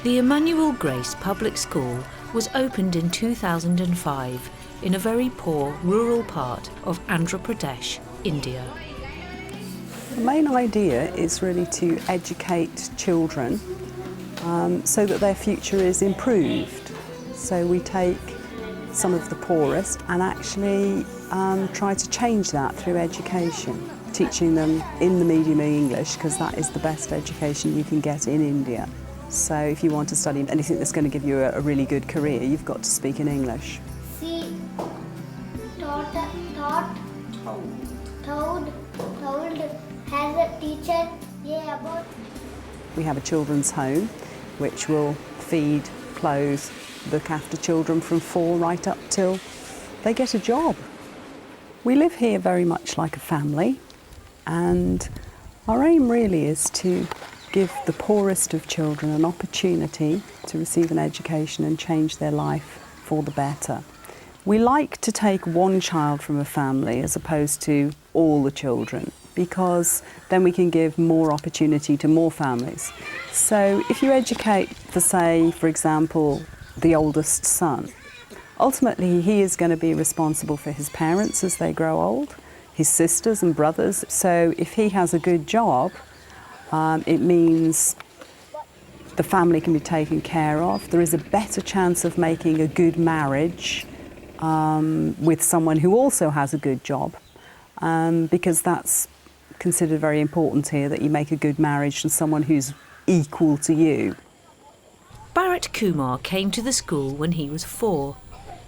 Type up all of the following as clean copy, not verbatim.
The Emmanuel Grace Public School was opened in 2005 in a very poor rural part of Andra Pradesh, India. The main idea is really to educate children so that their future is improved. So we take some of the poorest and actually try to change that through education, teaching them in the medium of English, because that is the best education you can get in India. So if you want to study anything that's going to give you a really good career, you've got to speak in English. See, told, has a teacher, yeah, about. We have a children's home which will feed, clothe, look after children from 4 right up till they get a job. We live here very much like a family, and our aim really is to give the poorest of children an opportunity to receive an education and change their life for the better. We like to take one child from a family as opposed to all the children, because then we can give more opportunity to more families. So if you educate, for example, the oldest son, ultimately he is going to be responsible for his parents as they grow old, his sisters and brothers. So if he has a good job, it means the family can be taken care of. There is a better chance of making a good marriage with someone who also has a good job, because that's considered very important here, that you make a good marriage and someone who's equal to you. Bharat Kumar came to the school when he was 4.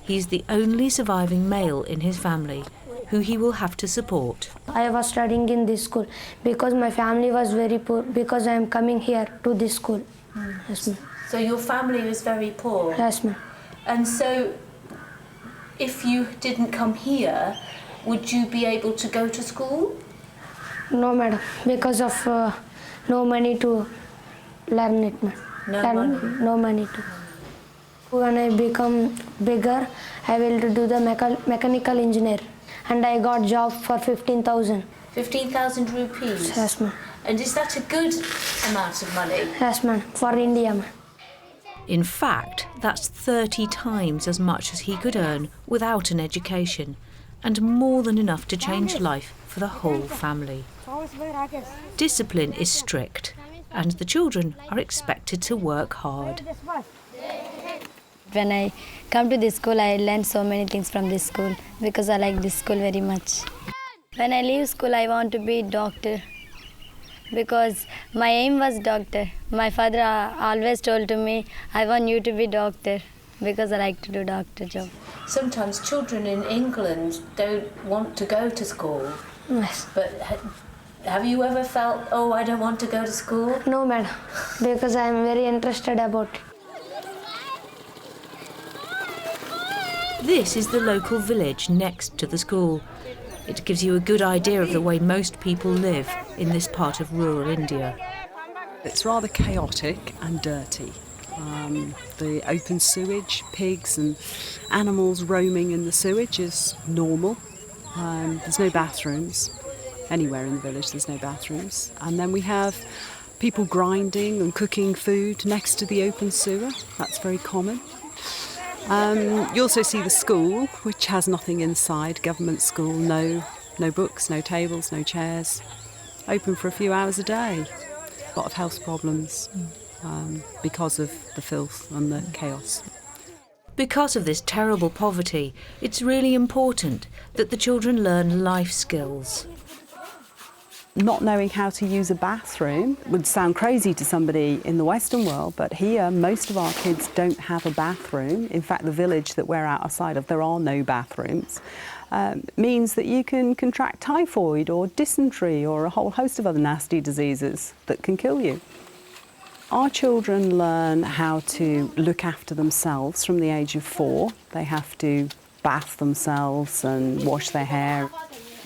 He's the only surviving male in his family who he will have to support. I was studying in this school because my family was very poor, because I am coming here to this school. Yes, ma'am. So your family was very poor? Yes, ma'am. And so if you didn't come here, would you be able to go to school? No, madam, because of no money to learn it, ma'am. No money to. When I become bigger, I will do the mechanical engineer. And I got job for 15,000. 15,000 rupees? Yes, ma'am. And is that a good amount of money? Yes, ma'am, for India, ma'am. In fact, that's 30 times as much as he could earn without an education, and more than enough to change life for the whole family. Discipline is strict, and the children are expected to work hard. When I come to this school, I learn so many things from this school because I like this school very much. When I leave school, I want to be doctor because my aim was doctor. My father always told to me, I want you to be doctor because I like to do doctor job. Sometimes children in England don't want to go to school. Yes. But have you ever felt, oh, I don't want to go to school? No, madam, because I am very interested about it. This is the local village next to the school. It gives you a good idea of the way most people live in this part of rural India. It's rather chaotic and dirty. The open sewage, pigs and animals roaming in the sewage is normal. There's no bathrooms. Anywhere in the village there's no bathrooms. And then we have people grinding and cooking food next to the open sewer. That's very common. You also see the school, which has nothing inside, government school, no books, no tables, no chairs, open for a few hours a day. A lot of health problems because of the filth and the chaos. Because of this terrible poverty, it's really important that the children learn life skills. Not knowing how to use a bathroom would sound crazy to somebody in the Western world, but here most of our kids don't have a bathroom. In fact, the village that we're outside of, there are no bathrooms. Means that you can contract typhoid or dysentery or a whole host of other nasty diseases that can kill you. Our children learn how to look after themselves from the age of 4. They have to bath themselves and wash their hair.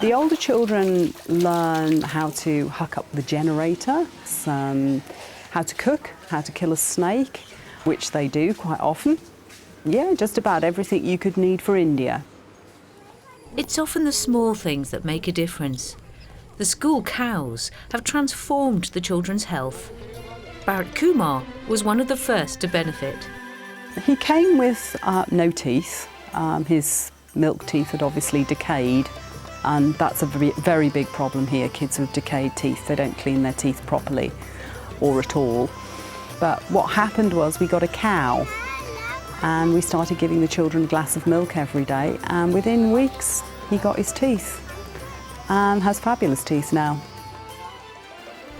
The older children learn how to hook up the generator, how to cook, how to kill a snake, which they do quite often. Yeah, just about everything you could need for India. It's often the small things that make a difference. The school cows have transformed the children's health. Bharat Kumar was one of the first to benefit. He came with no teeth. His milk teeth had obviously decayed, and that's a very big problem here. Kids with decayed teeth, they don't clean their teeth properly or at all. But what happened was we got a cow and we started giving the children a glass of milk every day, and within weeks he got his teeth and has fabulous teeth now.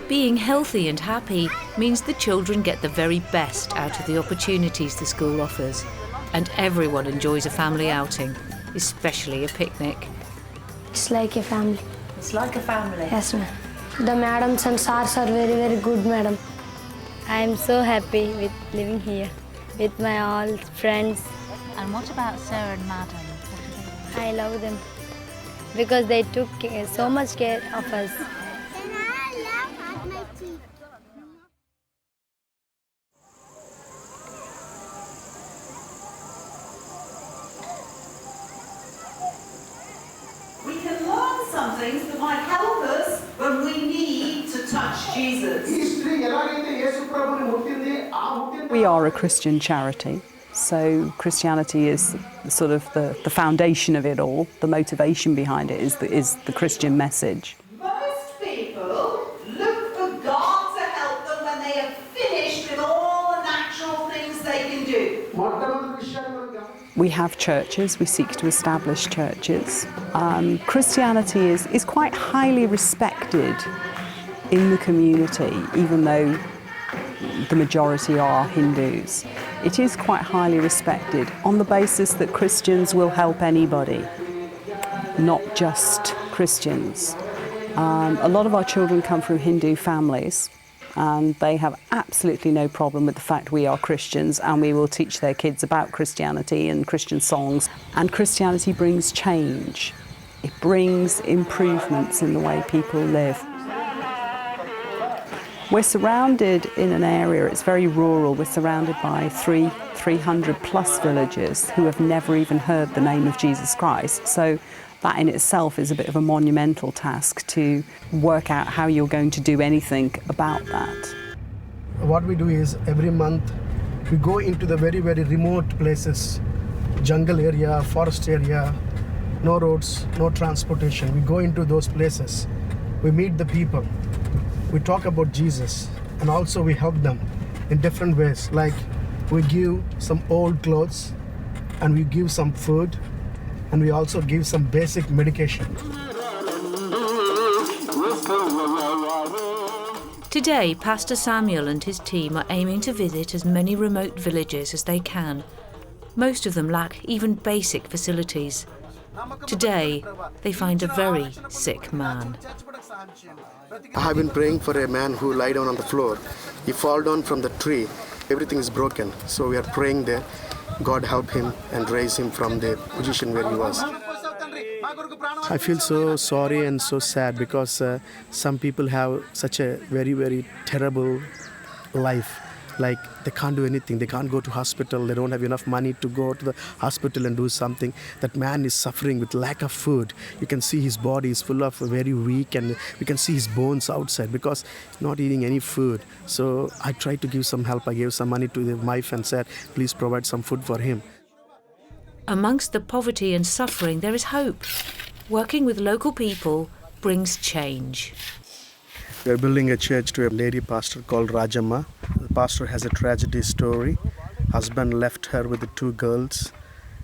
Being healthy and happy means the children get the very best out of the opportunities the school offers, and everyone enjoys a family outing, especially a picnic. It's like a family. It's like a family. Yes, ma'am. The madams and sars are very, very good, madam. I am so happy with living here with my all friends. And what about Sir and Madam? I love them because they took so much care of us. We can learn some things that might help us when we need to touch Jesus. We are a Christian charity, so Christianity is sort of the foundation of it all. The motivation behind it is the Christian message. Most people look for God to help them when they have finished with all the natural things they can do. We have churches, we seek to establish churches. Christianity is quite highly respected in the community, even though the majority are Hindus. It is quite highly respected on the basis that Christians will help anybody, not just Christians. A lot of our children come from Hindu families, and they have absolutely no problem with the fact we are Christians, and we will teach their kids about Christianity and Christian songs. And Christianity brings change. It brings improvements in the way people live. We're surrounded in an area, it's very rural, we're surrounded by 300 plus villages who have never even heard the name of Jesus Christ. So that in itself is a bit of a monumental task to work out how you're going to do anything about that. What we do is every month we go into the very, very remote places, jungle area, forest area, no roads, no transportation. We go into those places, we meet the people, we talk about Jesus, and also we help them in different ways, like we give some old clothes and we give some food, and we also give some basic medication. Today, Pastor Samuel and his team are aiming to visit as many remote villages as they can. Most of them lack even basic facilities. Today, they find a very sick man. I have been praying for a man who lie down on the floor. He fall down from the tree. Everything is broken. So we are praying there. God help him and raise him from the position where he was. I feel so sorry and so sad because some people have such a very, very terrible life. Like they can't do anything. They can't go to hospital. They don't have enough money to go to the hospital and do something. That man is suffering with lack of food. You can see his body is full of very weak, and we can see his bones outside because he's not eating any food. So I tried to give some help. I gave some money to the wife and said, please provide some food for him. Amongst the poverty and suffering, there is hope. Working with local people brings change. We are building a church to a lady pastor called Rajamma. The pastor has a tragedy story. Husband left her with the 2 girls,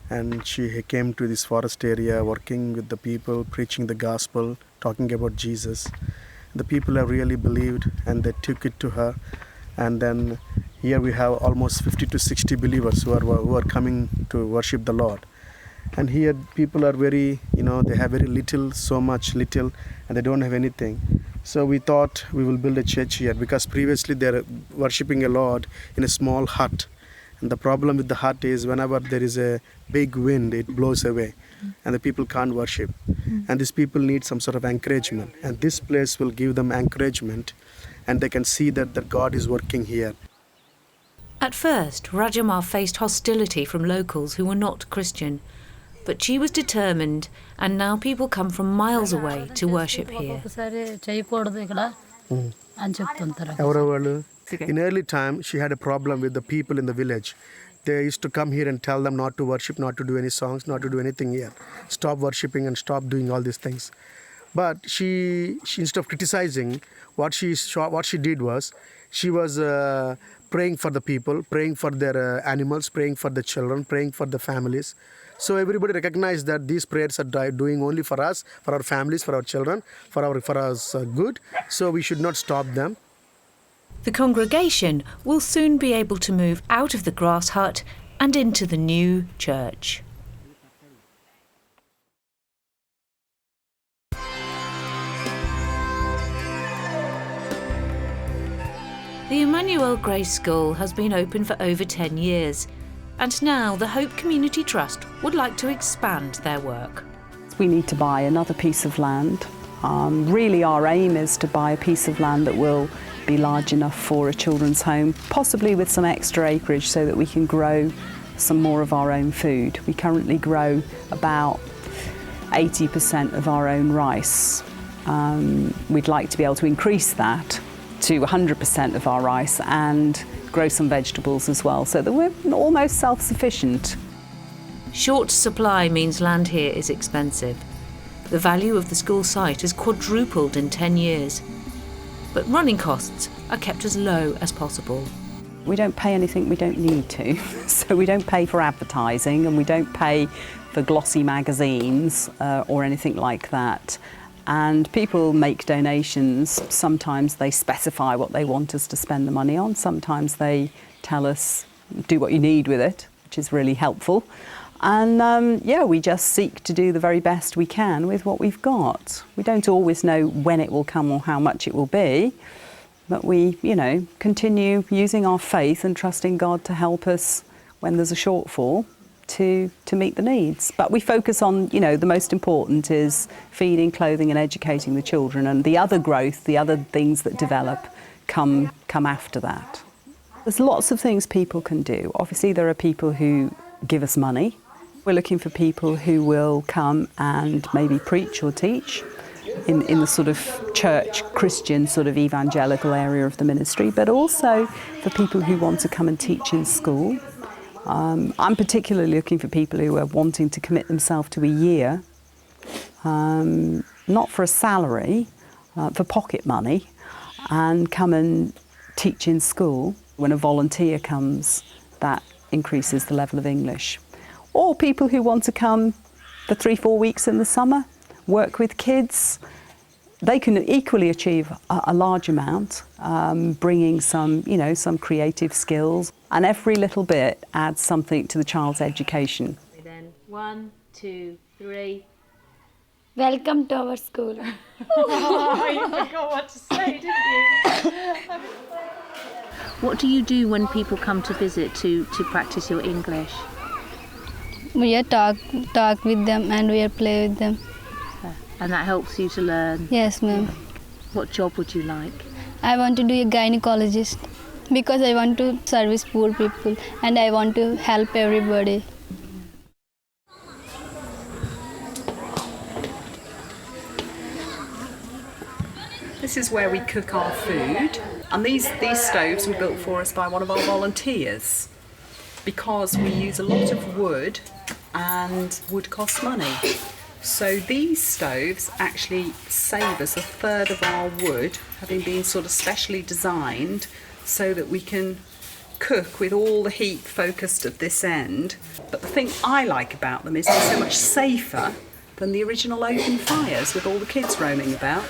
and she came to this forest area working with the people, preaching the gospel, talking about Jesus. The people have really believed, and they took it to her. And then here we have almost 50 to 60 believers who are coming to worship the Lord. And here people are very, they have very little, so much little, and they don't have anything. So we thought we will build a church here because previously they're worshipping a Lord in a small hut. And the problem with the hut is whenever there is a big wind, it blows away and the people can't worship. And these people need some sort of encouragement. And this place will give them encouragement, and they can see that God is working here. At first, Rajamma faced hostility from locals who were not Christian. But she was determined, and now people come from miles away to worship here. Okay. In early time, she had a problem with the people in the village. They used to come here and tell them not to worship, not to do any songs, not to do anything here. Stop worshipping and stop doing all these things. But she instead of criticizing, what she did was, she was praying for the people, praying for their animals, praying for the children, praying for the families. So everybody recognized that these prayers are doing only for us, for our families, for our children, for us good. So we should not stop them. The congregation will soon be able to move out of the grass hut and into the new church. The Emmanuel Grace School has been open for over 10 years, and now the Hope Community Trust would like to expand their work. We need to buy another piece of land. Really our aim is to buy a piece of land that will be large enough for a children's home, possibly with some extra acreage so that we can grow some more of our own food. We currently grow about 80% of our own rice. We'd like to be able to increase that to 100% of our rice and grow some vegetables as well, so that we're almost self-sufficient. Short supply means land here is expensive. The value of the school site has quadrupled in 10 years, but running costs are kept as low as possible. We don't pay anything we don't need to, so we don't pay for advertising and we don't pay for glossy magazines or anything like that. And people make donations. Sometimes they specify what they want us to spend the money on. Sometimes they tell us, do what you need with it, which is really helpful. And we just seek to do the very best we can with what we've got. We don't always know when it will come or how much it will be, but we, continue using our faith and trusting God to help us when there's a shortfall to meet the needs. But we focus on, the most important is feeding, clothing and educating the children, and the other growth, the other things that develop come after that. There's lots of things people can do. Obviously there are people who give us money. We're looking for people who will come and maybe preach or teach in the sort of church, Christian sort of evangelical area of the ministry, but also for people who want to come and teach in school. I'm particularly looking for people who are wanting to commit themselves to a year, not for a salary, for pocket money, and come and teach in school. When a volunteer comes, that increases the level of English. Or people who want to come for 3-4 weeks in the summer, work with kids. They can equally achieve a large amount, bringing some creative skills, and every little bit adds something to the child's education. Then 1, 2, 3. Welcome to our school. Oh, you forgot what to say, didn't you? What do you do when people come to visit to practice your English? We talk with them and we play with them. And that helps you to learn? Yes, ma'am. What job would you like? I want to be a gynecologist because I want to service poor people and I want to help everybody. This is where we cook our food, and these stoves were built for us by one of our volunteers because we use a lot of wood and wood costs money. So these stoves actually save us a third of our wood, having been sort of specially designed so that we can cook with all the heat focused at this end. But the thing I like about them is they're so much safer than the original open fires with all the kids roaming about.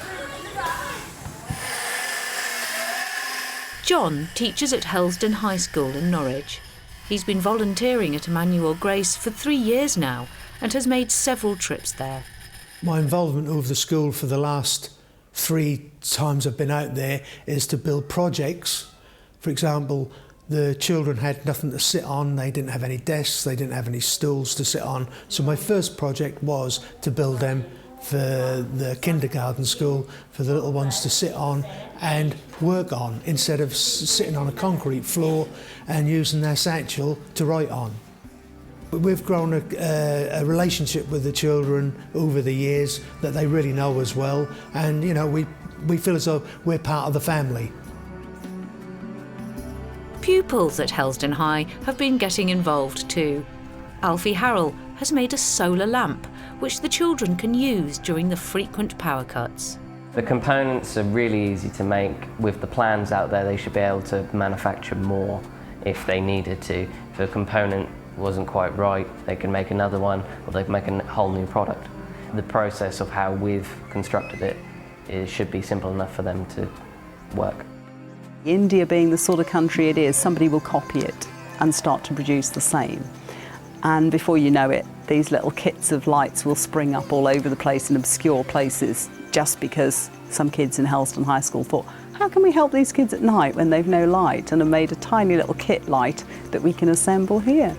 John teaches at Helsden High School in Norwich. He's been volunteering at Emmanuel Grace for 3 years now and has made several trips there. My involvement with the school for the last 3 times I've been out there is to build projects. For example, the children had nothing to sit on, they didn't have any desks, they didn't have any stools to sit on. So my first project was to build them for the kindergarten school, for the little ones to sit on and work on, instead of sitting on a concrete floor and using their satchel to write on. We've grown a relationship with the children over the years that they really know us well, and we feel as though we're part of the family. Pupils at Helsdon High have been getting involved too. Alfie Harrell has made a solar lamp which the children can use during the frequent power cuts. The components are really easy to make. With the plans out there, they should be able to manufacture more if they needed to. If a component wasn't quite right, they can make another one, or they can make a whole new product. The process of how we've constructed it should be simple enough for them to work. India being the sort of country it is, somebody will copy it and start to produce the same. And before you know it, these little kits of lights will spring up all over the place in obscure places, just because some kids in Helsdon High School thought, how can we help these kids at night when they've no light, and have made a tiny little kit light that we can assemble here.